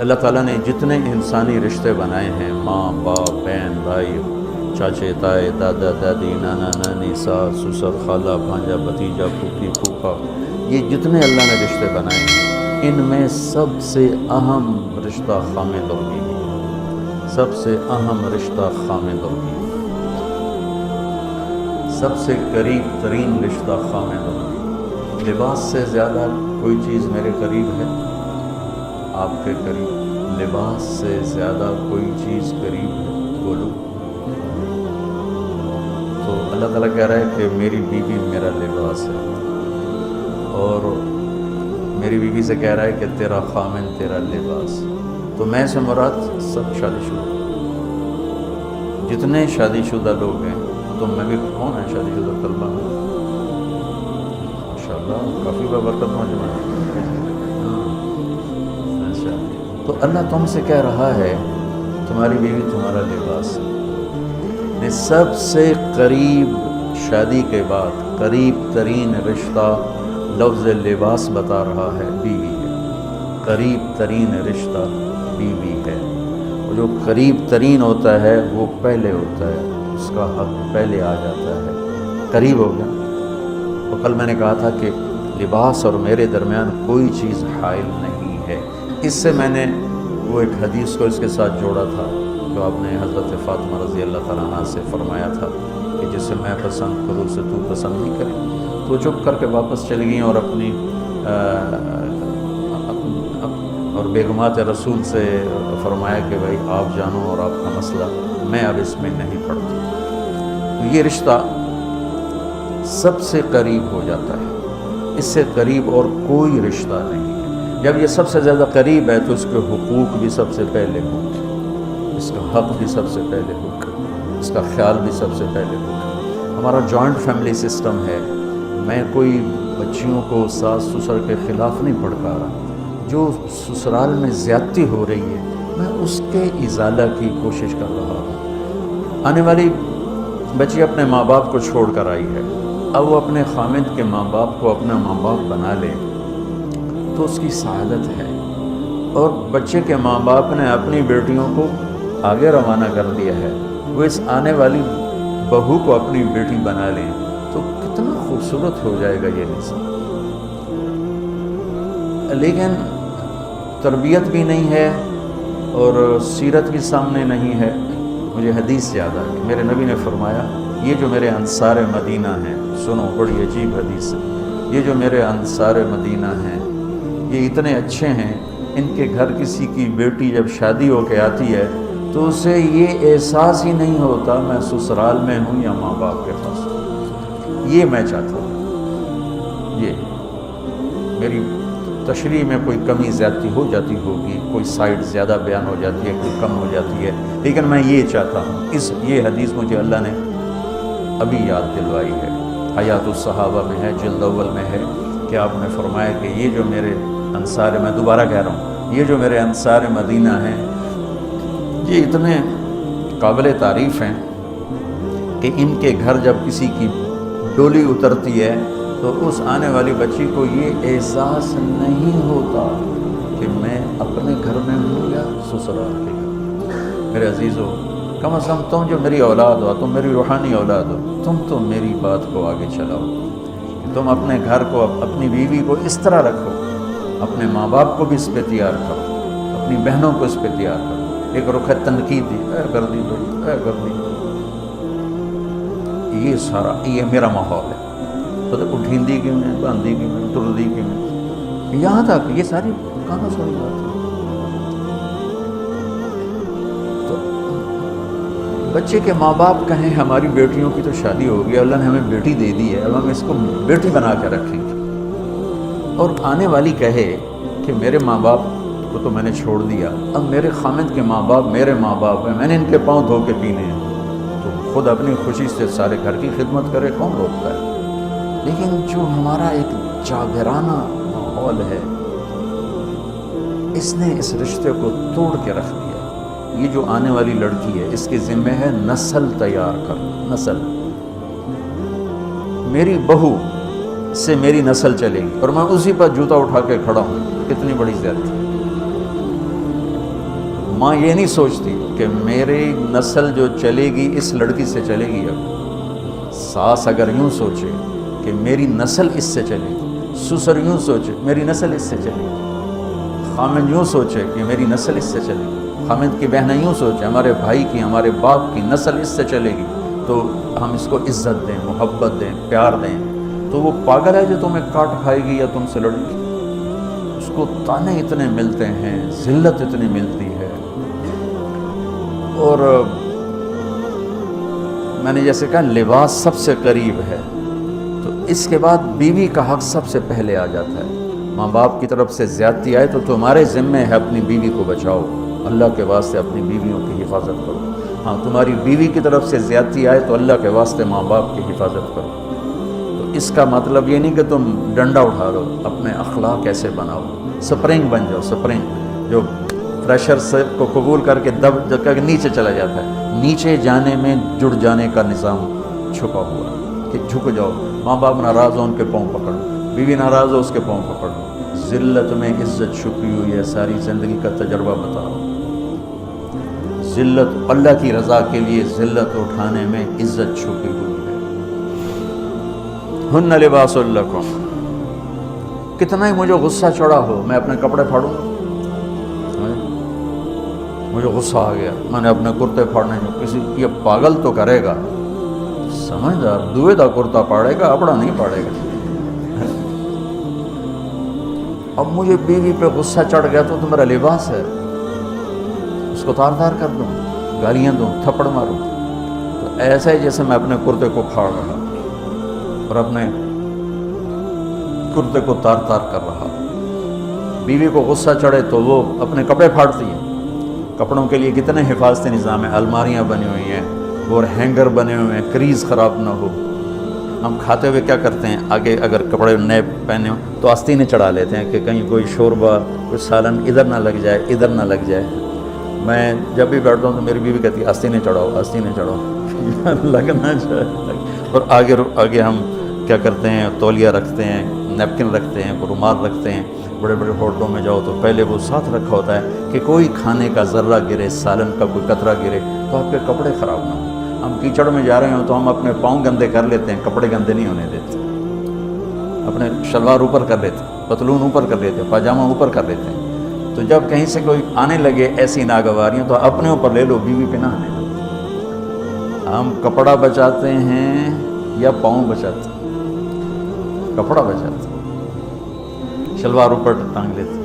اللہ تعالیٰ نے جتنے انسانی رشتے بنائے ہیں، ماں باپ، بہن بھائی، چاچے تائے، دادا دادی، نانا نانی، ساس سسر، خالہ بھانجا بھتیجا، پھوپھی پھوپھا، یہ جتنے اللہ نے رشتے بنائے ہیں، ان میں سب سے اہم رشتہ خامد اور بیوی ہے۔ سب سے اہم رشتہ خامد اور بیوی، سب سے قریب ترین رشتہ خامد اور بیوی۔ لباس سے زیادہ کوئی چیز میرے قریب ہے؟ آپ کے قریب لباس سے زیادہ کوئی چیز قریب ہے؟ بولو۔ تو اللہ تعالیٰ کہہ رہا ہے کہ میری بیوی میرا لباس ہے، اور میری بیوی سے کہہ رہا ہے کہ تیرا خامن تیرا لباس۔ تو میں سے مراد سب شادی شدہ، جتنے شادی شدہ لوگ ہیں، تم میں بھی کون ہے شادی شدہ طلبہ میں؟ ماشاءاللہ کافی بابرکت نوجوان ہے۔ اچھا، تو اللہ تم سے کہہ رہا ہے تمہاری بیوی تمہارا لباس ہے۔ سب سے قریب شادی کے بعد قریب ترین رشتہ لفظ لباس بتا رہا ہے بیوی ہے۔ قریب ترین رشتہ بیوی ہے، اور جو قریب ترین ہوتا ہے وہ پہلے ہوتا ہے، اس کا حق پہلے آ جاتا ہے، قریب ہو گیا۔ تو کل میں نے کہا تھا کہ لباس اور میرے درمیان کوئی چیز حائل نہیں ہے۔ اس سے میں نے وہ ایک حدیث کو اس کے ساتھ جوڑا تھا جو آپ نے حضرت فاطمہ رضی اللہ تعالیٰ عنہ سے فرمایا تھا کہ جسے میں پسند کروں اسے تو پسند نہیں کرے۔ تو چپ کر کے واپس چلی گئیں اور اپنی اور بیگمات رسول سے فرمایا کہ بھائی آپ جانو اور آپ کا مسئلہ، میں اب اس میں نہیں پڑتی۔ تو یہ رشتہ سب سے قریب ہو جاتا ہے، اس سے قریب اور کوئی رشتہ نہیں ہے۔ جب یہ سب سے زیادہ قریب ہے تو اس کے حقوق بھی سب سے پہلے ہوں گے، اس کا حق بھی سب سے پہلے ہوگا، اس کا خیال بھی سب سے پہلے ہوگا۔ ہمارا جوائنٹ فیملی سسٹم ہے، میں کوئی بچیوں کو ساس سسر کے خلاف نہیں بھڑکا رہا، جو سسرال میں زیادتی ہو رہی ہے میں اس کے ازالہ کی کوشش کر رہا ہوں۔ آنے والی بچی اپنے ماں باپ کو چھوڑ کر آئی ہے، اب وہ اپنے خامد کے ماں باپ کو اپنا ماں باپ بنا لے تو اس کی سعادت ہے، اور بچے کے ماں باپ نے اپنی بیٹیوں کو آگے روانہ کر دیا ہے، وہ اس آنے والی بہو کو اپنی بیٹی بنا لیں تو کتنا خوبصورت ہو جائے گا یہ نظام۔ لیکن تربیت بھی نہیں ہے اور سیرت بھی سامنے نہیں ہے۔ مجھے حدیث یاد آ گئی، میرے نبی نے فرمایا یہ جو میرے انصار مدینہ ہیں، سنو بڑی عجیب حدیث ہے، یہ جو میرے انصار مدینہ ہیں یہ اتنے اچھے ہیں، ان کے گھر کسی کی بیٹی جب شادی ہو کے آتی ہے تو اسے یہ احساس ہی نہیں ہوتا میں سسرال میں ہوں یا ماں باپ کے پاس ہوں۔ یہ میں چاہتا ہوں، یہ میری تشریح میں کوئی کمی زیادتی ہو جاتی ہوگی، کوئی سائڈ زیادہ بیان ہو جاتی ہے، کوئی کم ہو جاتی ہے، لیکن میں یہ چاہتا ہوں۔ یہ حدیث مجھے اللہ نے ابھی یاد دلوائی ہے، حیات الصحابہ میں ہے، جلد اول میں ہے، کہ آپ نے فرمایا کہ یہ جو میرے انصار، میں دوبارہ کہہ رہا ہوں، یہ جو میرے انصار مدینہ ہیں یہ اتنے قابل تعریف ہیں کہ ان کے گھر جب کسی کی ڈولی اترتی ہے تو اس آنے والی بچی کو یہ احساس نہیں ہوتا کہ میں اپنے گھر میں ہوں یا سسرال کے گھر۔ میرے عزیزو، کم از کم تم جو میری اولاد ہو، تم میری روحانی اولاد ہو، تم تو میری بات کو آگے چلاؤ کہ تم اپنے گھر کو، اپنی بیوی کو اس طرح رکھو، اپنے ماں باپ کو بھی اس پہ تیار کرو، اپنی بہنوں کو اس پہ تیار کرو۔ ایک رخ تنقید دی، اے گردی بڑی، اے گردی، یہ سارا یہ میرا ماحول ہے، تو اٹھیندی کیوں ہے، باندھی کیوں ہے، ٹردی کیوں ہے، یہاں تک یہ ساری کہاں سوئی بات ہے۔ تو بچے کے ماں باپ کہیں ہماری بیٹیوں کی تو شادی ہو گئی، اللہ نے ہمیں بیٹی دے دی ہے، اب ہم اس کو بیٹی بنا کے رکھیں گے، اور آنے والی کہے کہ میرے ماں باپ کو تو میں نے چھوڑ دیا، اب میرے خامد کے ماں باپ میرے ماں باپ ہیں، میں نے ان کے پاؤں دھو کے پینے ہیں، تو خود اپنی خوشی سے سارے گھر کی خدمت کرے، کون روکتا ہے؟ لیکن جو ہمارا ایک جابرانہ ماحول ہے اس نے اس رشتے کو توڑ کے رکھ دیا۔ یہ جو آنے والی لڑکی ہے اس کے ذمہ ہے نسل تیار کرنا، نسل، میری بہو سے میری نسل چلے گی اور میں اسی پر جوتا اٹھا کے کھڑا ہوں، کتنی بڑی زیادتی۔ ماں یہ نہیں سوچتی کہ میری نسل جو چلے گی اس لڑکی سے چلے گی. اب ساس اگر یوں سوچے کہ میری نسل اس سے چلے گی، سسر یوں سوچے میری نسل اس سے چلے گی، خامد یوں سوچے کہ میری نسل اس سے چلے گی، خامد کی بہنیں یوں سوچے ہمارے بھائی کی، ہمارے باپ کی نسل اس سے چلے گی، تو ہم اس کو عزت دیں، محبت دیں، پیار دیں. تو وہ پاگل ہے جو تمہیں کاٹ کھائے گی یا تم سے لڑے گی. اس کو تانے اتنے ملتے ہیں، ذلت اتنی ملتی ہے. اور میں نے جیسے کہا لباس سب سے قریب ہے، تو اس کے بعد بیوی کا حق سب سے پہلے آ جاتا ہے. ماں باپ کی طرف سے زیادتی آئے تو تمہارے ذمے ہے اپنی بیوی کو بچاؤ، اللہ کے واسطے اپنی بیویوں کی حفاظت کرو. ہاں تمہاری بیوی کی طرف سے زیادتی آئے تو اللہ کے واسطے ماں باپ کی حفاظت کرو. تو اس کا مطلب یہ نہیں کہ تم ڈنڈا اٹھا لو، اپنے اخلاق ایسے بناؤ، سپرنگ بن جاؤ. سپرنگ جو پریشر سے کو قبول کر کے دب کر کے نیچے چلا جاتا ہے، نیچے جانے میں جڑ جانے کا نظام چھپا ہوا ہے کہ جھک جاؤ. ماں باپ ناراض ہو ان کے پاؤں پکڑ لو، بیوی ناراض ہو اس کے پاؤں پکڑ لو. ذلت میں عزت چھپی ہوئی ہے، ساری زندگی کا تجربہ بتاؤ. ذلت اللہ کی رضا کے لیے ذلت اٹھانے میں عزت چھپی ہوئی ہے. ہن لباس لکم. کتنا ہی مجھے غصہ چڑھا ہو میں اپنے کپڑے پھاڑوں گا. مجھے غصہ آ گیا، میں نے اپنے کرتے پھاڑنے میں، کسی یہ پاگل تو کرے گا، سمجھدار دوئے دا کرتا پاڑے گا، اپنا نہیں پاڑے گا. اب مجھے بیوی پہ غصہ چڑھ گیا تو میرا لباس ہے، اس کو تار تار کر دوں، گالیاں دوں، تھپڑ ماروں. تو ایسا ہی جیسے میں اپنے کرتے کو پھاڑ رہا اور اپنے کرتے کو تار تار کر رہا. بیوی کو غصہ چڑھے تو وہ اپنے کپڑے پھاڑتی ہے. کپڑوں کے لیے کتنے حفاظتی نظام ہیں، الماریاں بنی ہوئی ہیں اور ہینگر بنے ہوئے ہیں، کریز خراب نہ ہو. ہم کھاتے ہوئے کیا کرتے ہیں، آگے اگر کپڑے نئے پہنے ہوں تو آستینیں چڑھا لیتے ہیں کہ کہیں کوئی شوربہ کوئی سالن ادھر نہ لگ جائے، ادھر نہ لگ جائے. میں جب بھی بیٹھتا ہوں تو میری بیوی کہتی ہے آستینیں چڑھاؤ، آستینیں چڑھاؤ لگ نہ جائے. اور آگے ہم کیا کرتے ہیں، تولیہ رکھتے ہیں، نیپکن رکھتے ہیں، رومال رکھتے ہیں. بڑے بڑے ہوٹلوں میں جاؤ تو پہلے وہ ساتھ رکھا ہوتا ہے کہ کوئی کھانے کا ذرہ گرے، سالن کا کوئی قطرہ گرے تو آپ کے کپڑے خراب نہ ہوں. ہم کیچڑ میں جا رہے ہوں تو ہم اپنے پاؤں گندے کر لیتے ہیں، کپڑے گندے نہیں ہونے دیتے. اپنے شلوار اوپر کر لیتے ہیں، پتلون اوپر کر لیتے ہیں، پاجامہ اوپر کر لیتے ہیں. تو جب کہیں سے کوئی آنے لگے ایسی ناگواریاں تو اپنے اوپر لے لو، بیوی پہ نہ آنے دو. ہم کپڑا بچاتے ہیں یا پاؤں بچاتے ہیں؟ کپڑا بچاتے ہیں. شلوار اوپر ٹانگ لیتے ہیں،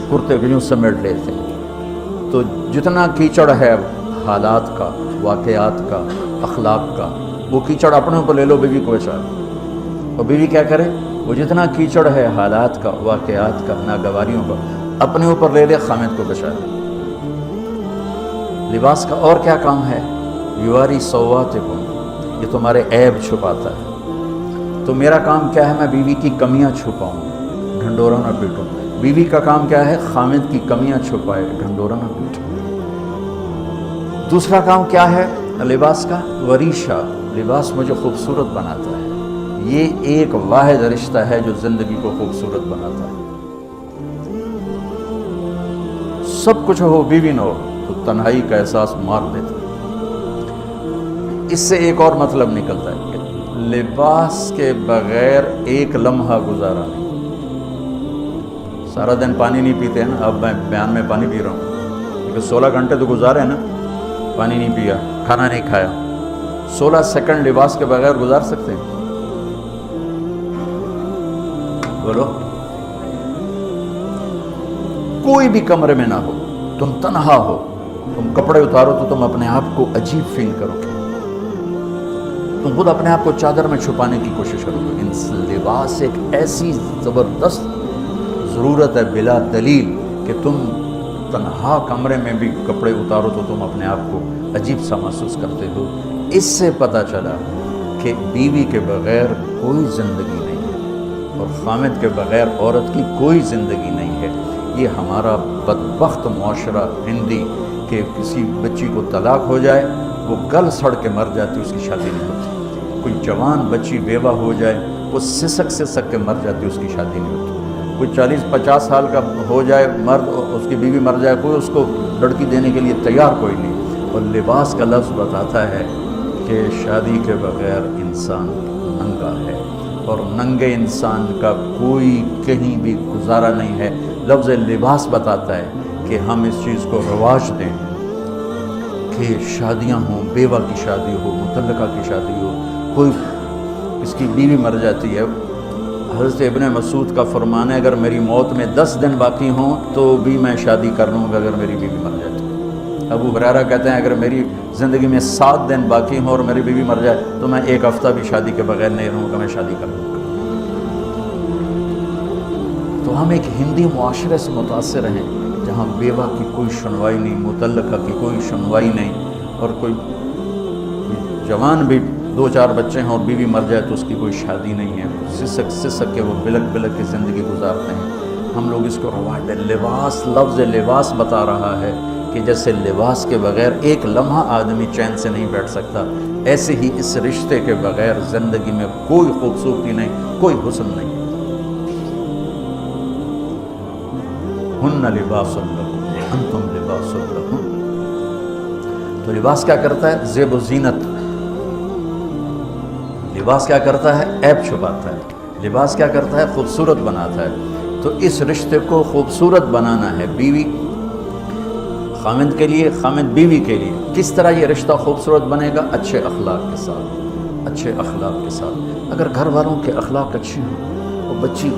کرتے کو یوں سمیٹ لیتے ہیں. تو جتنا کیچڑ ہے حالات کا، واقعات کا، اخلاق کا، وہ کیچڑ اپنے اوپر لے لو، بیوی کو بچا لو. اور بیوی کیا کرے، وہ جتنا کیچڑ ہے حالات کا، واقعات کا، ناگواریوں کا، اپنے اوپر لے لے، خامد کو بچا لے. لباس کا اور کیا کام ہے، یواری سواتکم، یہ تمہارے عیب چھپاتا ہے. تو میرا کام کیا ہے، میں بیوی کی کمیاں چھپاؤں، ڈھنڈورا نہ پیٹوں. بیوی کا کام کیا ہے، خامد کی کمیاں چھپائے، ڈھنڈورا نہ پیٹوں. دوسرا کام کیا ہے لباس کا، وریشہ، لباس مجھے خوبصورت بناتا ہے. یہ ایک واحد رشتہ ہے جو زندگی کو خوبصورت بناتا ہے. سب کچھ ہو، بیوی نہ ہو تو تنہائی کا احساس مار دیتا ہے. اس سے ایک اور مطلب نکلتا ہے کہ لباس کے بغیر ایک لمحہ گزارا نہیں. سارا دن پانی نہیں پیتے ہیں نا، اب میں بیان میں پانی پی رہا ہوں کیونکہ 16 گھنٹے تو گزارے ہیں نا، پانی نہیں پیا، کھانا نہیں کھایا. 16 سیکنڈ لباس کے بغیر گزار سکتے ہیں؟ بولو. کوئی بھی کمرے میں نہ ہو، تم تنہا ہو، تم کپڑے اتارو تو تم اپنے آپ کو عجیب فیل کرو گے. تم خود اپنے آپ کو چادر میں چھپانے کی کوشش کرو گے. لباس ایک ایسی زبردست ضرورت ہے بلا دلیل کہ تم تنہا کمرے میں بھی کپڑے اتارو تو تم اپنے آپ کو عجیب سا محسوس کرتے ہو. اس سے پتہ چلا کہ بیوی کے بغیر کوئی زندگی نہیں ہے اور خامد کے بغیر عورت کی کوئی زندگی نہیں ہے. یہ ہمارا بدبخت معاشرہ ہندی کہ کسی بچی کو طلاق ہو جائے وہ گل سڑ کے مر جاتی، اس کی شادی نہیں ہوتی. کوئی جوان بچی بیوہ ہو جائے وہ سسک کے مر جاتی، اس کی شادی نہیں ہوتی. کوئی 40-50 سال کا ہو جائے مرد اس کی بیوی مر جائے کوئی اس کو لڑکی دینے کے لیے تیار کوئی نہیں. اور لباس کا لفظ بتاتا ہے کہ شادی کے بغیر انسان ننگا ہے اور ننگے انسان کا کوئی کہیں بھی گزارا نہیں ہے. لفظ لباس بتاتا ہے کہ ہم اس چیز کو رواج دیں کہ شادیاں ہوں، بیوہ کی شادی ہو، مطلقہ کی شادی ہو، کوئی اس کی بیوی مر جاتی ہے. حضرت ابن مسعود کا فرمان ہے اگر میری موت میں 10 دن باقی ہوں تو بھی میں شادی کر لوں گا اگر میری بیوی مر جائے تو. ابو ہریرہ کہتے ہیں اگر میری زندگی میں 7 دن باقی ہوں اور میری بیوی مر جائے تو میں 1 ہفتہ بھی شادی کے بغیر نہیں رہوں گا، میں شادی کر لوں گا. تو ہم ایک ہندی معاشرے سے متاثر ہیں جہاں بیوہ کی کوئی سنوائی نہیں، مطلقہ کی کوئی سنوائی نہیں، اور کوئی جوان بھی 2-4 بچے ہیں اور بیوی مر جائے تو اس کی کوئی شادی نہیں ہے. سسک کے وہ بلک کی زندگی گزارتے ہیں. ہم لوگ اس کو رواج دیں. لباس، لفظ لباس بتا رہا ہے کہ جیسے لباس کے بغیر ایک لمحہ آدمی چین سے نہیں بیٹھ سکتا، ایسے ہی اس رشتے کے بغیر زندگی میں کوئی خوبصورتی نہیں، کوئی حسن نہیں. ہن لباس لکم انتم لباس لہن. تو لباس کیا کرتا ہے؟ زیب و زینت. لباس کیا کرتا ہے؟ عیب چھپاتا ہے. لباس کیا کرتا ہے؟ خوبصورت بناتا ہے. تو اس رشتے کو خوبصورت بنانا ہے، بیوی خامند کے لیے، خامند بیوی کے لیے. کس طرح یہ رشتہ خوبصورت بنے گا؟ اچھے اخلاق کے ساتھ، اچھے اخلاق کے ساتھ. اگر گھر والوں کے اخلاق اچھے ہوں اور بچی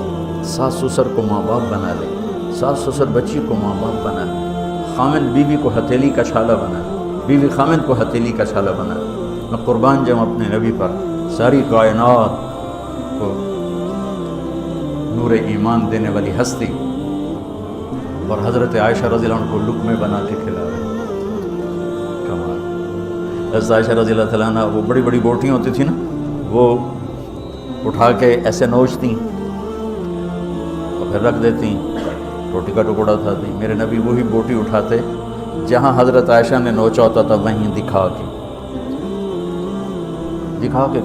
ساس سسر کو ماں باپ بنا لے، ساس سسر بچی کو ماں باپ بنا لے، خامند بیوی کو ہتھیلی کا چھالا بنا لے، بیوی خامند کو ہتھیلی کا چھالا بنا لے. میں قربان جاؤں اپنے نبی پر. ساری کائنات کو نور ایمان دینے والی ہستی، اور حضرت عائشہ رضی اللہ عنہ کو لقمے بنا کے کھلا رہے. کمال. حضرت عائشہ رضی اللہ تعالیٰ عنہ وہ بڑی بڑی بوٹیاں ہوتی تھیں نا، وہ اٹھا کے ایسے نوچتیں اور پھر رکھ دیتیں، روٹی کا ٹکڑا اٹھاتی. میرے نبی وہی بوٹی اٹھاتے جہاں حضرت عائشہ نے نوچا ہوتا تھا وہیں دکھا کے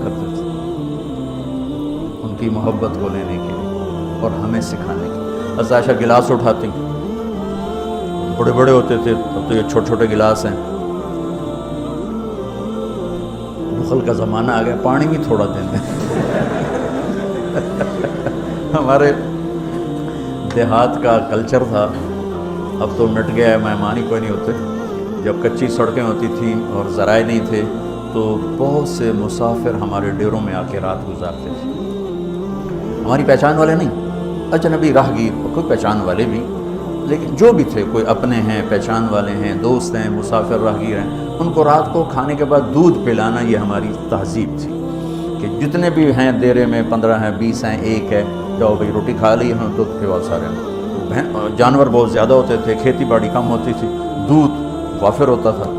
کرتے تھے، ان کی محبت کو لینے کے لیے اور ہمیں سکھانے کے لیے. حضرت عائشہ گلاس اٹھاتی، بڑے بڑے ہوتے تھے، اب تو یہ چھوٹے چھوٹے گلاس ہیں. بخل کا زمانہ آ گیا، پانی بھی تھوڑا دیں دیں. ہمارے دیہات کا کلچر تھا، اب تو مٹ گیا ہے، مہمان ہی کوئی نہیں ہوتے. جب کچی سڑکیں ہوتی تھیں اور ذرائع نہیں تھے تو بہت سے مسافر ہمارے ڈیروں میں آ کے رات گزارتے تھے. ہماری پہچان والے نہیں، اجنبی راہگیر، کوئی پہچان والے بھی، لیکن جو بھی تھے، کوئی اپنے ہیں، پہچان والے ہیں، دوست ہیں، مسافر راہگیر ہیں، ان کو رات کو کھانے کے بعد دودھ پلانا یہ ہماری تہذیب تھی کہ جتنے بھی ہیں دیرے میں 15 ہیں، 20 ہیں، 1 ہے، جاؤ بھائی روٹی کھا لی ہم، دودھ پلاؤ سارے. جانور بہت زیادہ ہوتے تھے، کھیتی باڑی کم ہوتی تھی، دودھ وافر ہوتا تھا.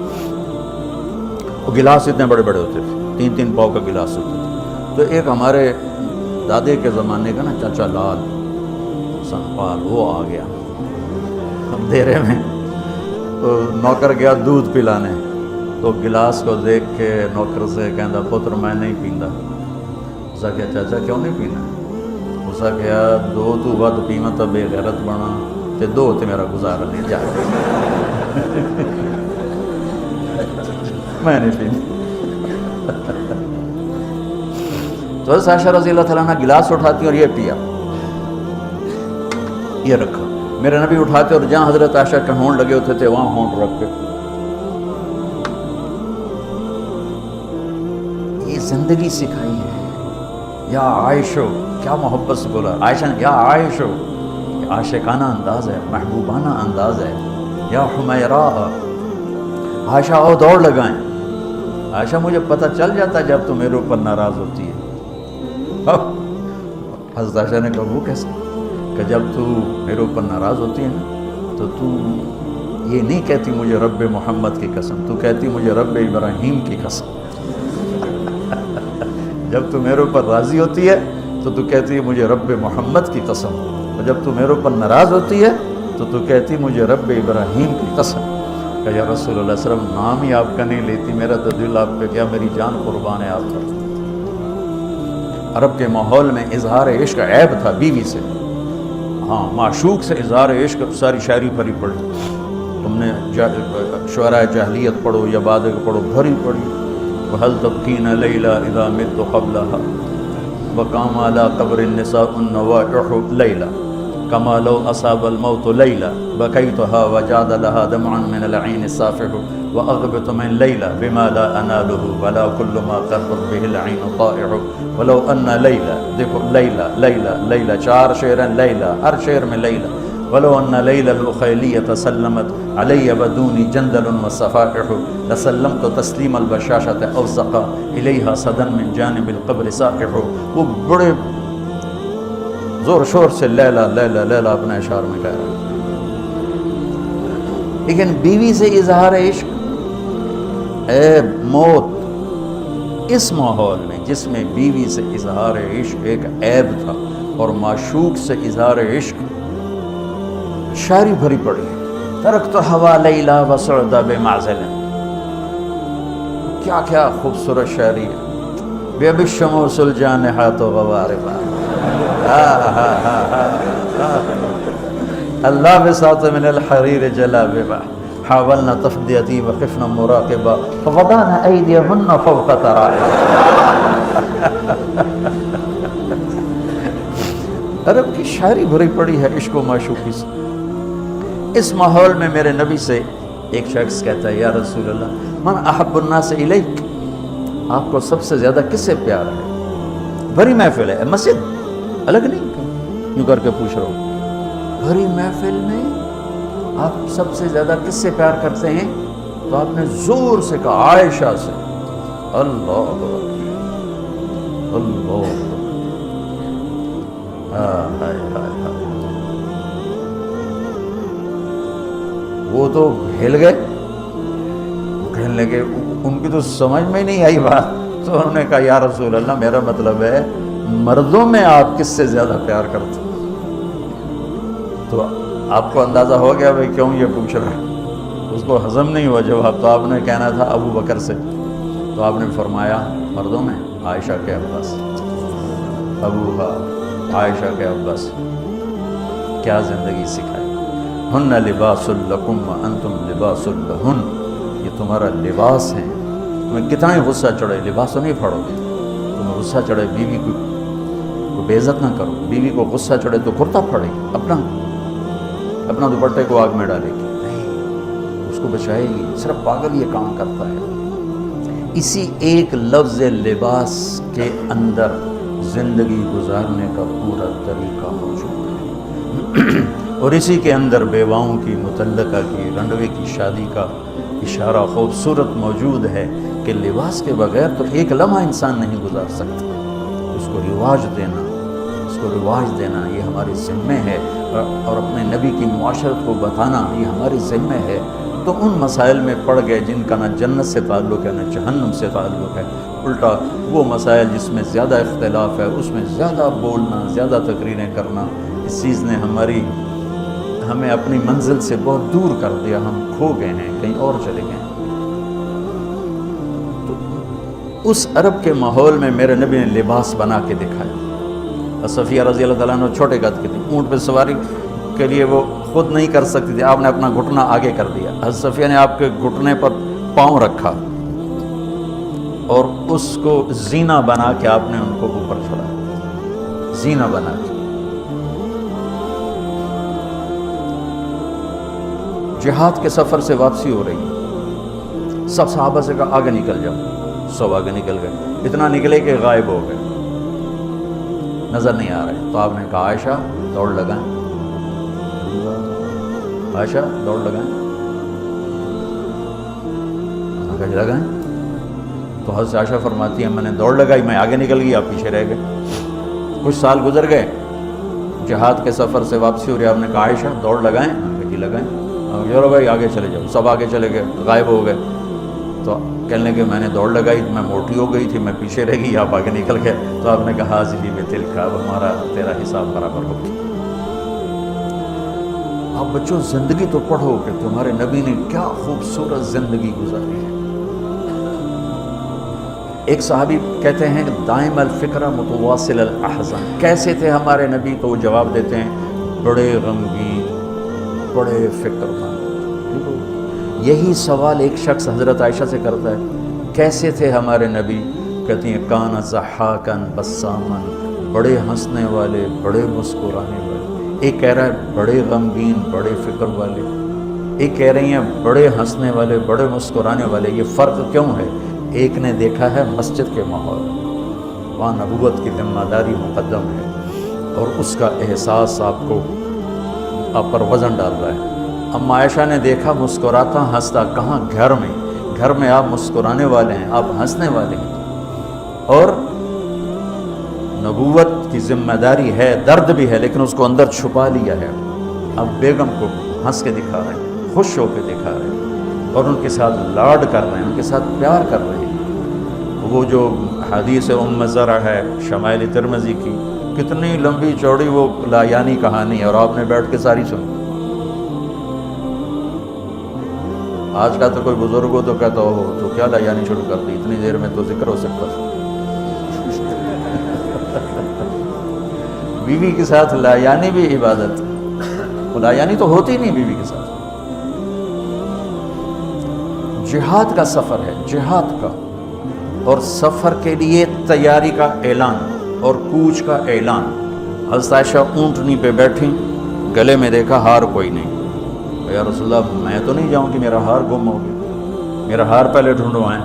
وہ گلاس اتنے بڑے بڑے ہوتے تھے، 3-3 پاؤ کا گلاس ہوتا تھا. تو ایک ہمارے دادے کے زمانے کا نا چاچا لال سنپال، وہ آ گیا ہم دیرے میں. تو نوکر گیا دودھ پلانے، تو گلاس کو دیکھ کے نوکر سے کہندا پتر میں نہیں پیندا. اسا کہا چاچا کیوں نہیں پینا؟ اسا کہا 2 تو ود پیواں تو بے غیرت بنا، تے 2 تے میرا گزارا نہیں جا. میں نہیں پیندا. تو حضرت عائشہ رضی اللہ تعالیٰ عنہ گلاس اٹھاتی اور یہ پیا، یہ رکھا. میرے نبی اٹھاتے اور جہاں حضرت عائشہ کے ہونٹ لگے ہوتے تھے وہاں ہونٹ رکھ کے. یہ زندگی سکھائی ہے. یا عائشہ، کیا محبت سے بولا عائشہ نے، یا عائشہ، عاشقانہ انداز ہے، محبوبانہ انداز ہے. یا حمیرہ، عائشہ آؤ دوڑ لگائیں. عائشہ مجھے پتہ چل جاتا جب تو میرے اوپر ناراض ہوتی ہے. حضرت عائشہ نے کہا وہ کیسے؟ کہ جب تو میرے اوپر ناراض ہوتی ہے نا تو یہ نہیں کہتی مجھے رب محمد کی قسم، تو کہتی مجھے رب ابراہیم کی قسم. جب تو میرے اوپر راضی ہوتی ہے تو کہتی ہے مجھے رب محمد کی قسم، اور جب تو میرے اوپر ناراض ہوتی ہے تو کہتی مجھے رب ابراہیم کی قسم. کہ یا رسول اللہ صلی اللہ علیہ وسلم نام ہی آپ کا نہیں لیتی، میرا تو دل آپ پہ کیا، میری جان قربان ہے آپ کا. عرب کے ماحول میں اظہار عشق عیب تھا بیوی سے. ہاں معشوق سے اظہار عشق ساری شاعری بھری پڑی. تم نے شعراء جاہلیت پڑھو یا بعد کے پڑھو، بھری پڑی. وَهَلْ تَبْكِينَ لَيْلَا إِذَا مِتُّ قَبْلَهَا وَقَامَ عَلَى قَبْرِ النِّسَاءُ النَّوَائِحُ لَيْلًا كَمَا لَوْ أَصَابَ الْمَوْتُ لَيْلًا بَكَيْتُهَا وَجَادَ لَهَا دَمْعًا مِنَ الْعَيْنِ الصَّافِحُ وَأَغْبِطُ مِنْ لَيْلًا بِمَا لَا أَنَالُهُ وَلَا كُلُّ مَا قَرَّتْ بِهِ الْعَيْنُ طَائِعُ وَلَوْ أَنَّ لَيْلًا. دیکھو لیلا لیلا لیلا، 4 شعر ہیں لیلا، ہر شعر میں لیلا. وَلَوْ أَنَّ لَيْلَ الْأُخَيْلِيَّةَ سَلَّمَتْ عَلَيَّ بَدُونِ جَنْدَلٌ وَصَفَائِحُ لَسَلَّمْتُ تَسْلِيمَ الْبَشَاشَةِ أَوْزَقَ إِلَيْهَا صَدًا مِنْ جَانِبِ الْقَبْرِ سَاقِحُ. وہ بڑے زور شور سے لیلا لیلا لیلا اپنے اشعار میں کہہ رہا ہے. لیکن بیوی سے اظہار عشق، اے موت، اس ماحول میں جس میں بیوی سے اظہار عشق ایک عیب تھا اور معشوق سے اظہار عشق شاعری بھری پڑی ہے. ترکت ہوا لیلا وسعد بمعزل، کیا کیا خوبصورت شاعری ہے. بِأَبِي الشَّمُوسُ الْجَانِحَاتُ غَوَارِبًا اللَّابِسَاتُ مِنَ الْحَرِيرِ جَلَابِبًا حاولنا تفديتي وخفنا مراقبا فوضعنا أيديهن فوق ترائب. عرب کی شاعری بھری پڑی ہے عشق و معشوقی سے. اس ماحول میں میرے نبی سے ایک شخص کہتا ہے یا رسول اللہ من احب الناس الیک، آپ کو سب سے زیادہ کس سے پیار ہے؟ بھری محفل ہے، مسجد الگ نہیں یوں کر کے پوچھ رہا ہوں، بھری محفل میں آپ سب سے زیادہ کس سے پیار کرتے ہیں؟ تو آپ نے زور سے کہا عائشہ سے. اللہ اللہ، وہ تو ہل گئے، کہنے لگے ان کی تو سمجھ میں نہیں آئی بات. تو انہوں نے کہا یا رسول اللہ میرا مطلب ہے مردوں میں آپ کس سے زیادہ پیار کرتے ہیں؟ تو آپ کو اندازہ ہو گیا بھائی کیوں یہ پوچھ رہا ہے. اس کو ہضم نہیں ہوا جواب. تو آپ نے کہنا تھا ابو بکر سے. تو آپ نے فرمایا مردوں میں عائشہ کے عباس. ابوہا عائشہ کے عباس. کیا زندگی سکھائی. ہن لباس لکم وانتم لباس لہن، یہ تمہارا لباس ہے. تمہیں کتنا ہی غصہ چڑھے لباس تو نہیں پھاڑو گے. تمہیں غصہ چڑھے بیوی کو بے عزت نہ کرو. بیوی کو غصہ چڑھے تو کرتا پھاڑے گی، اپنا دوپٹے کو آگ میں ڈالے گی نہیں، اس کو بچائے گی. صرف پاگل یہ کام کرتا ہے. اسی ایک لفظ لباس کے اندر زندگی گزارنے کا پورا طریقہ موجود ہے. اور اسی کے اندر بیواؤں کی، مطلقہ کی، رنڈوے کی شادی کا اشارہ خوبصورت موجود ہے کہ لباس کے بغیر تو ایک لمحہ انسان نہیں گزار سکتا. اس کو رواج دینا یہ ہمارے ذمہ ہے، اور اپنے نبی کی معاشرت کو بتانا یہ ہمارے ذمہ ہے. تو ان مسائل میں پڑ گئے جن کا نہ جنت سے تعلق ہے نہ جہنم سے تعلق ہے. الٹا وہ مسائل جس میں زیادہ اختلاف ہے اس میں زیادہ بولنا، زیادہ تقریریں کرنا، اس چیز نے ہمیں اپنی منزل سے بہت دور کر دیا. ہم کھو گئے ہیں، کہیں اور چلے گئے ہیں. تو اس عرب کے ماحول میں میرے نبی نے لباس بنا کے دکھایا. صفیہ رضی اللہ تعالیٰ عنہ چھوٹے قد کی تھی، اونٹ پہ سواری کے لیے وہ خود نہیں کر سکتی تھی. آپ نے اپنا گھٹنا آگے کر دیا. حضرت صفیہ نے آپ کے گھٹنے پر پاؤں رکھا اور اس کو زینہ بنا کے آپ نے ان کو اوپر چڑھایا. زینہ بنا کے جہاد کے سفر سے واپسی ہو رہی ہے. سب صحابہ سے کہا آگے نکل جاؤ. سب آگے نکل گئے. اتنا نکلے کہ غائب ہو گئے، نظر نہیں آ رہے. تو آپ نے کہا عائشہ دوڑ لگائیں، عائشہ دوڑ لگائیں. لگائیں. تو حضرت عائشہ فرماتی ہیں میں نے دوڑ لگائی، میں آگے نکل گئی، آپ پیچھے رہ گئے. کچھ سال گزر گئے، جہاد کے سفر سے واپسی ہو رہی. آپ نے کہا عائشہ دوڑ لگائیں. جی لگائیں. چلو بھائی آگے چلے جاؤ. سب آگے چلے گئے، غائب ہو گئے. تو کہنے لگے میں نے دوڑ لگائی، میں موٹی ہو گئی تھی، میں پیچھے رہ گئی، آپ آگے نکل گئے. تو آپ نے کہا حاضری میں تل کا، اب ہمارا تیرا حساب برابر ہو گیا. آپ بچوں زندگی تو پڑھو کہ تمہارے نبی نے کیا خوبصورت زندگی گزاری ہے. ایک صحابی کہتے ہیں دائم الفکر متواصل الاحزان. کیسے تھے ہمارے نبی؟ تو وہ جواب دیتے ہیں بڑے غمگین، بڑے فکر مند۔ یہی سوال ایک شخص حضرت عائشہ سے کرتا ہے، کیسے تھے ہمارے نبی؟ کہتی ہیں کان ضحاکن بسامن، بڑے ہنسنے والے، بڑے مسکرانے والے۔ ایک کہہ رہا ہے بڑے غمگین، بڑے فکر والے، ایک کہہ رہی ہیں بڑے ہنسنے والے، بڑے مسکرانے والے۔ یہ فرق کیوں ہے؟ ایک نے دیکھا ہے مسجد کے ماحول، وہاں نبوت کی ذمہ داری مقدم ہے اور اس کا احساس آپ پر وزن ڈال رہا ہے۔ اما عائشہ نے دیکھا مسکراتا ہنستا، کہاں؟ گھر میں۔ گھر میں آپ مسکرانے والے ہیں، آپ ہنسنے والے ہیں، اور نبوت کی ذمہ داری ہے، درد بھی ہے، لیکن اس کو اندر چھپا لیا ہے۔ اب بیگم کو ہنس کے دکھا رہے ہیں، خوش ہو کے دکھا رہے ہیں، اور ان کے ساتھ لاڈ کر رہے ہیں، ان کے ساتھ پیار کر رہے ہیں۔ وہ جو حدیث ام زرع ہے شمائل ترمذی کی، کتنی لمبی چوڑی وہ لایانی کہانی ہے، اور آپ نے بیٹھ کے ساری سنی۔ آج کا تو کوئی بزرگ ہو تو کہتا ہو تو کیا لایانی شروع کر دی، اتنی دیر میں تو ذکر ہو سکتا تھا۔ بیوی کے ساتھ لایانی بھی عبادت، لایانی تو ہوتی نہیں بیوی کے ساتھ۔ جہاد کا سفر ہے، جہاد کا، اور سفر کے لیے تیاری کا اعلان اور کوچ کا اعلان۔ حضرت عائشہ اونٹنی پہ بیٹھی، گلے میں دیکھا ہار کوئی نہیں۔ یا رسول اللہ میں تو نہیں جاؤں کہ میرا ہار گم ہو گیا، میرا ہار پہلے ڈھونڈوائیں۔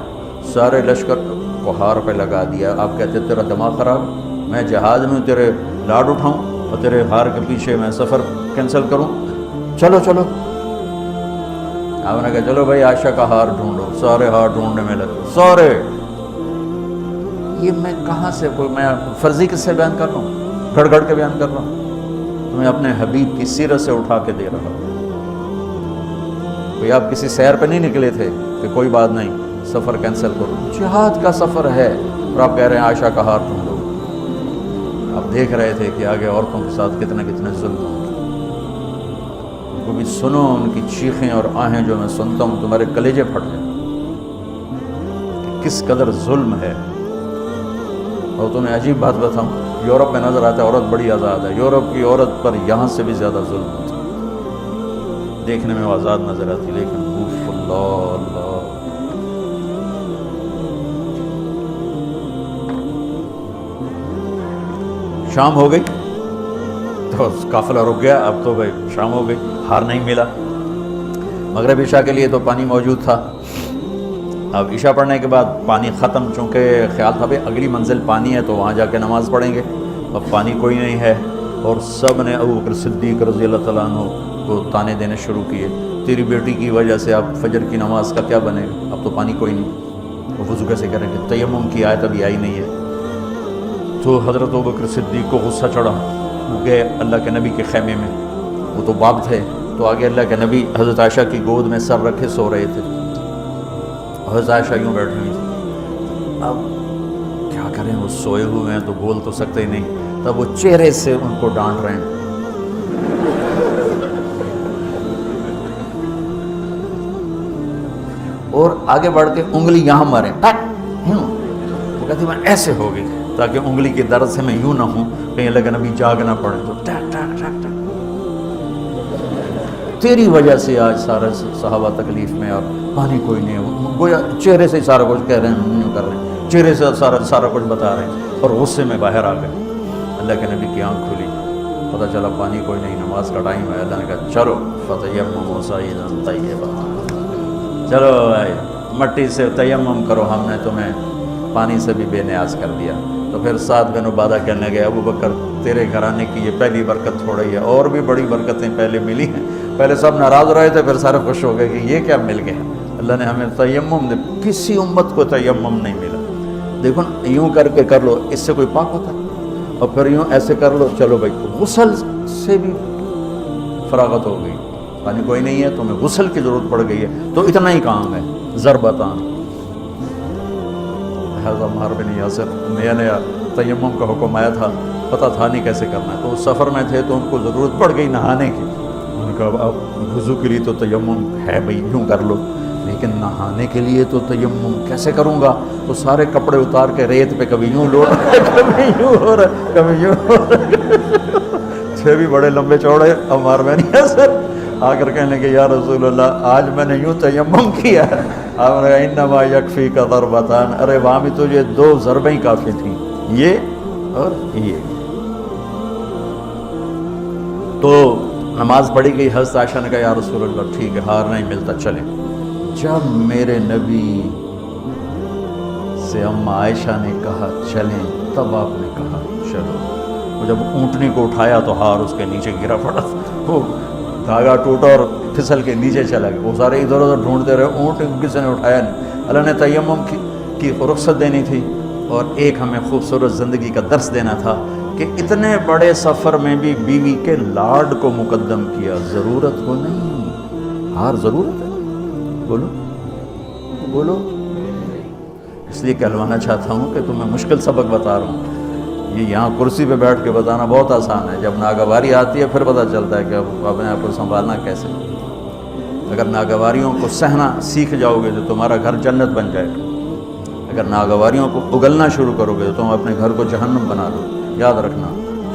سارے لشکر کو ہار پہ لگا دیا۔ آپ کہتے تیرا دماغ خراب، میں جہاز میں تیرے لاڈ اٹھاؤں اور تیرے ہار کے پیچھے میں سفر کینسل کروں؟ چلو چلو۔ آپ نے کہا چلو بھائی عائشہ کا ہار ڈھونڈو۔ سارے ہار ڈھونڈنے میں لگے، سارے۔ یہ میں کہاں سے کوئی میں فرضی کس سے بیان کر رہا ہوں؟ گھڑ گھڑ کے بیان کر رہا ہوں؟ تو میں اپنے حبیب کی سیرت سے اٹھا کے دے رہا ہوں۔ کوئی آپ کسی سیر پہ نہیں نکلے تھے کہ کوئی بات نہیں سفر کینسل کرو، جہاد کا سفر ہے، اور آپ کہہ رہے ہیں عائشہ کا ہار ڈھونڈو۔ آپ دیکھ رہے تھے کہ آگے عورتوں کے ساتھ کتنے کتنے ظلم ہوتے ہیں۔ ان کو بھی سنو، ان کی چیخیں اور آہیں جو میں سنتا ہوں تمہارے کلیجے پھٹ جائیں کہ کس قدر ظلم ہے۔ اور تمہیں عجیب بات بتاؤں، یورپ میں نظر آتا ہے عورت بڑی آزاد ہے، یورپ کی عورت پر یہاں سے بھی زیادہ ظلم ہوتا ہے۔ دیکھنے میں وہ آزاد نظر آتی، لیکن اوف اللہ اللہ۔ شام ہو گئی تو قافلہ رک گیا، اب تو بھائی شام ہو گئی، ہار نہیں ملا۔ مغرب عشاء کے لیے تو پانی موجود تھا۔ اب عشاء پڑھنے کے بعد پانی ختم، چونکہ خیال تھا بھائی اگلی منزل پانی ہے تو وہاں جا کے نماز پڑھیں گے۔ اب پانی کوئی نہیں ہے، اور سب نے ابو بکر صدیق رضی اللہ تعالیٰ عنہ کو تانے دینے شروع کیے، تیری بیٹی کی وجہ سے اب فجر کی نماز کا کیا بنے گا، اب تو پانی کوئی نہیں، وہ وضو کیسے کریں گے؟ تیمم کی آیت ابھی آئی نہیں ہے۔ تو حضرت ابو بکر صدیق کو غصہ چڑھا، وہ گئے اللہ کے نبی کے خیمے میں، وہ تو باب تھے، تو آگے اللہ کے نبی حضرت عائشہ کی گود میں سر رکھے سو رہے تھے، حضرت عائشہ یوں بیٹھی ہوئی تھی۔ اب کیا کریں، وہ سوئے ہوئے ہیں تو بول تو سکتے ہی نہیں، تب وہ چہرے سے ان کو ڈانٹ رہے ہیں۔ اور آگے بڑھ کے انگلی یہاں ماریں، وہ کہتی میں ایسے ہو گئی تاکہ انگلی کے درد سے میں یوں نہ ہوں کہیں اللہ کے نبی جاگ نہ پڑے، تو ٹک ٹک ٹک ٹک، تیری وجہ سے آج سارے صحابہ تکلیف میں، اور پانی کوئی نہیں ہے۔ گویا چہرے سے سارا کچھ کہہ رہے ہیں، یوں کر رہے ہیں، چہرے سے سارا کچھ بتا رہے ہیں، اور غصے میں باہر آ گئے۔ اللہ کے نبی کی آنکھ کھلی، پتہ چلا پانی کوئی نہیں، نماز کا ٹائم ہے۔ اللہ نے کہا چلو فتیمموا صعیدا طیبا، چلو بھائی مٹی سے تیمم کرو، ہم نے تمہیں پانی سے بھی بے نیاز کر دیا۔ تو پھر سعد بن عبادہ کہنے گئے ابو بکر تیرے گھرانے کی یہ پہلی برکت تھوڑی ہے، اور بھی بڑی برکتیں پہلے ملی ہیں۔ پہلے سب ناراض رہے تھے، پھر سارے خوش ہو گئے کہ یہ کیا مل گیا، اللہ نے ہمیں تیمم دے، کسی امت کو تیمم نہیں ملا۔ دیکھو یوں کر کے کر لو، اس سے کوئی پاک ہوتا ہے، اور پھر یوں ایسے کر لو، چلو بھائی غسل سے بھی فراغت ہو گئی، پانی کوئی نہیں ہے تو ہمیں غسل کی ضرورت پڑ گئی ہے، تو اتنا ہی کام ہے ضربتان۔ لہٰذا عمار بن یاسر نیا نیا تیمم کا حکم آیا تھا، پتہ تھا نہیں کیسے کرنا ہے، تو اس سفر میں تھے تو ان کو ضرورت پڑ گئی نہانے کی۔ ان نے کہا اب وضو کے لیے تو تیمم ہے بھائی، یوں کر لو، لیکن نہانے کے لیے تو تیمم کیسے کروں گا؟ تو سارے کپڑے اتار کے ریت پہ کبھی یوں لوٹ رہا ہے، کبھی یوں ہو رہا ہے، کبھی یوں ہو رہا ہے، تھے بھی بڑے لمبے چوڑے، عمار بن یاسر آ کر کہنے لگے یا رسول اللہ آج میں نے یوں تیمم کیا ہے، آپ نے کہا انما یکفیک ضربتان، ارے وہاں بھی تجھے 2 ضربیں کافی تھیں، یہ اور یہ۔ تو نماز پڑھی گئی، حضرت عائشہ نے کہا یا رسول اللہ ٹھیک ہے ہار نہیں ملتا چلیں۔ جب میرے نبی سے اما عائشہ نے کہا چلیں، تب آپ نے کہا چلو۔ وہ جب اونٹنی کو اٹھایا تو ہار اس کے نیچے گرا پڑا، وہ دھاگا ٹوٹا اور پھسل کے نیچے چلا گیا۔ وہ سارے ادھر ادھر ڈھونڈتے رہے، اونٹ کسی نے اٹھایا نہیں۔ اللہ نے تیمم کی رخصت دینی تھی اور ایک ہمیں خوبصورت زندگی کا درس دینا تھا کہ اتنے بڑے سفر میں بھی بیوی کے لاڈ کو مقدم کیا، ضرورت کو نہیں۔ ہار ضرورت ہے، بولو بولو۔ اس لیے کہلوانا چاہتا ہوں کہ تمہیں مشکل سبق بتا رہا ہوں، یہ یہاں کرسی پہ بیٹھ کے بتانا بہت آسان ہے، جب ناگواری آتی ہے پھر پتہ چلتا ہے کہ اب اپنے آپ کو سنبھالنا کیسے۔ اگر ناگواریوں کو سہنا سیکھ جاؤ گے تو تمہارا گھر جنت بن جائے گا، اگر ناگواریوں کو اگلنا شروع کرو گے تو تم اپنے گھر کو جہنم بنا دو۔ یاد رکھنا،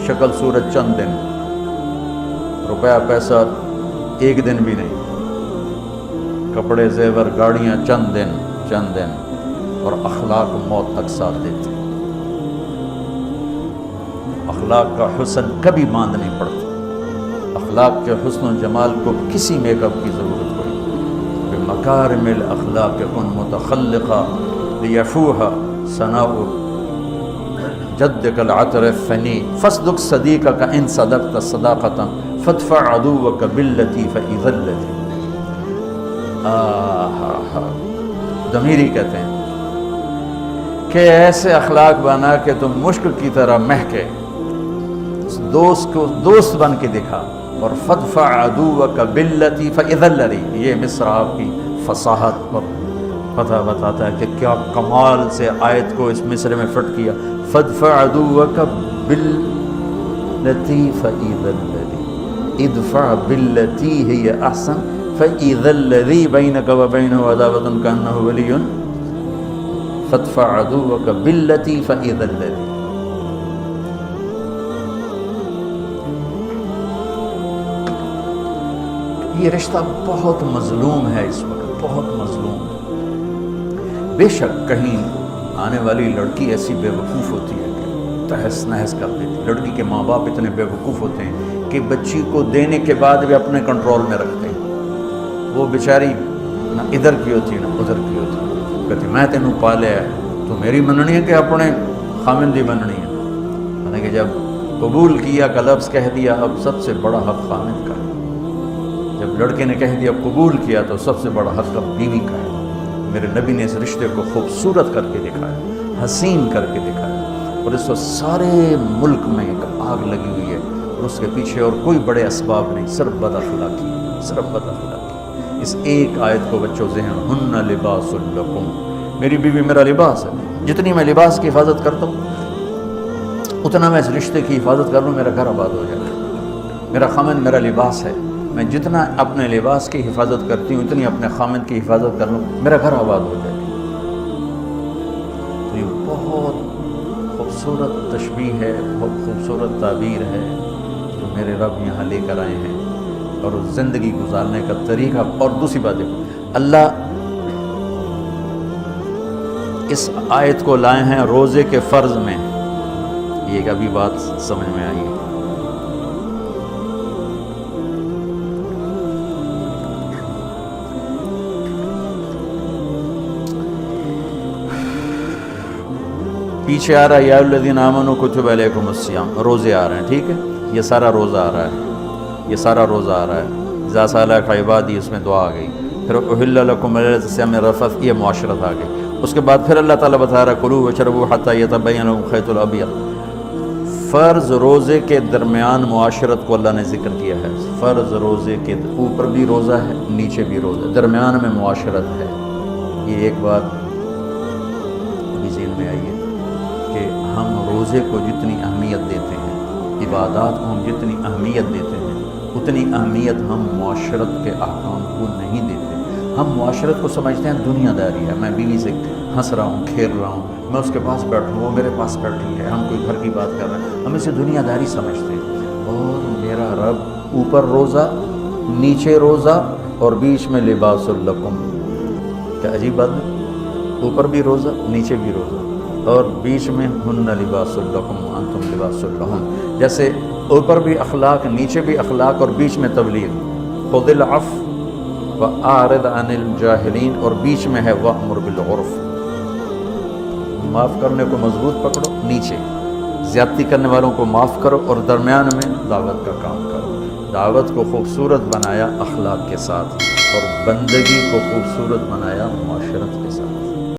شکل صورت چند دن، روپیہ پیسہ ایک دن بھی نہیں، کپڑے زیور گاڑیاں چند دن، اور اخلاق موت تک ساتھ دیتے۔ اخلاق کا حسن کبھی باندھ نہیں پڑتا، اخلاق کے حسن و جمال کو کسی میک اپ کی ضرورت پڑی۔ بمکارم الاخلاق کن متخلقا لیفوہ ثناء جدک العطر الثنی فاصدق صدیقک ان صدقت صداقتا فادفع عدوک باللتی فاذا الذی۔ ضمیری کہتے ہیں کہ ایسے اخلاق بنا کہ تم مشک کی طرح مہکے، دوست کو دوست بن کے دکھا، اور فادفع عدوک باللتی فاذا الذی۔ یہ مصر آپ کی فصاحت پر پتہ بتاتا ہے کہ کیا کمال سے آیت کو اس مصرے میں فٹ کیا۔ فادفع عدوک باللتی فاذا الذی، ادفع باللتی ہی احسن فاذا الذی بینک وبینہ عداوۃ کانہ ولی، فادفع عدوک باللتی فاذا الذی۔ یہ رشتہ بہت مظلوم ہے، اس وقت بہت مظلوم ہے۔ بے شک کہیں آنے والی لڑکی ایسی بے وقوف ہوتی ہے کہ تہس نہس کر دیتی۔ لڑکی کے ماں باپ اتنے بے وقوف ہوتے ہیں کہ بچی کو دینے کے بعد بھی اپنے کنٹرول میں رکھتے ہیں۔ وہ بیچاری نہ ادھر کی ہوتی ہے نہ ادھر کی ہوتی ہے، کہتی میں تینوں پالے ہے تو میری مننی ہے کہ اپنے خامندی مننی ہے۔ یعنی کہ جب قبول کیا کا لفظ کہہ دیا، اب سب سے بڑا حق خامند کا ہے۔ جب لڑکے نے کہہ دیا قبول کیا تو سب سے بڑا حق اب بیوی کا ہے۔ میرے نبی نے اس رشتے کو خوبصورت کر کے دکھایا، حسین کر کے دکھایا، اور اس وقت سارے ملک میں ایک آگ لگی ہوئی ہے اور اس کے پیچھے اور کوئی بڑے اسباب نہیں، صرف بد اخلاقی، صرف بد اخلاقی۔ اس ایک آیت کو بچوں ذہن، ہن لباس لکم، میری بیوی میرا لباس ہے۔ جتنی میں لباس کی حفاظت کرتا ہوں اتنا میں اس رشتے کی حفاظت کر لوں، میرا گھر آباد ہو جائے گا۔ میرا خامند میرا لباس ہے، میں جتنا اپنے لباس کی حفاظت کرتی ہوں اتنی اپنے خامند کی حفاظت کر لوں، میرا گھر آباد ہو جائے گا۔ تو یہ بہت خوبصورت تشبیہ ہے، بہت خوبصورت تعبیر ہے جو میرے رب یہاں لے کر آئے ہیں، اور زندگی گزارنے کا طریقہ۔ اور دوسری بات دیکھو، اللہ اس آیت کو لائے ہیں روزے کے فرض میں۔ یہ ایک ابھی بات سمجھ میں آئی ہے۔ پیچھے آ رہا ہے یا الذین آمنوا کتب علیکم الصیام، روزے آ رہے ہیں، ٹھیک ہے، یہ سارا روزہ آ رہا ہے، یہ سارا روزہ آ رہا ہے۔ اذا سألک عبادی، اس میں دعا آ گئی، پھر احل لکم لیلۃ الصیام الرفث، یہ معاشرت آ گئی۔ اس کے بعد پھر اللہ تعالیٰ بتا رہا ہے کلوا واشربوا حتی یتبین لکم الخیط الابیض۔ فرض روزے کے درمیان معاشرت کو اللہ نے ذکر کیا ہے۔ فرض روزے کے اوپر بھی روزہ ہے، نیچے بھی روزہ ہے، درمیان میں معاشرت ہے۔ یہ ایک بات ابھی ذہن میں آئی ہے کہ ہم روزے کو جتنی اہمیت دیتے ہیں، عبادات کو ہم جتنی اہمیت دیتے ہیں، اتنی اہمیت ہم معاشرت کے احکام کو نہیں دیتے۔ ہم معاشرت کو سمجھتے ہیں دنیا داری ہے، میں بیوی سے ہنس رہا ہوں، کھیل رہا ہوں، میں اس کے پاس بیٹھوں، وہ میرے پاس بیٹھی ہے، ہم کوئی گھر کی بات کر رہے ہیں، ہم اسے دنیا داری سمجھتے ہیں۔ اور میرا رب اوپر روزہ، نیچے روزہ اور بیچ میں لباس لکم. کیا عجیب بات ہے، اوپر بھی روزہ نیچے بھی روزہ اور بیچ میں ہن لباس لکم وانتم لباس لہن. جیسے اوپر بھی اخلاق، نیچے بھی اخلاق اور بیچ میں تبلیغ. خذ العفو واعرض عن الجاہلین اور بیچ میں ہے وامر بالعرف. معاف کرنے کو مضبوط پکڑو، نیچے زیادتی کرنے والوں کو معاف کرو اور درمیان میں دعوت کا کام کرو. دعوت کو خوبصورت بنایا اخلاق کے ساتھ اور بندگی کو خوبصورت بنایا معاشرت کے ساتھ.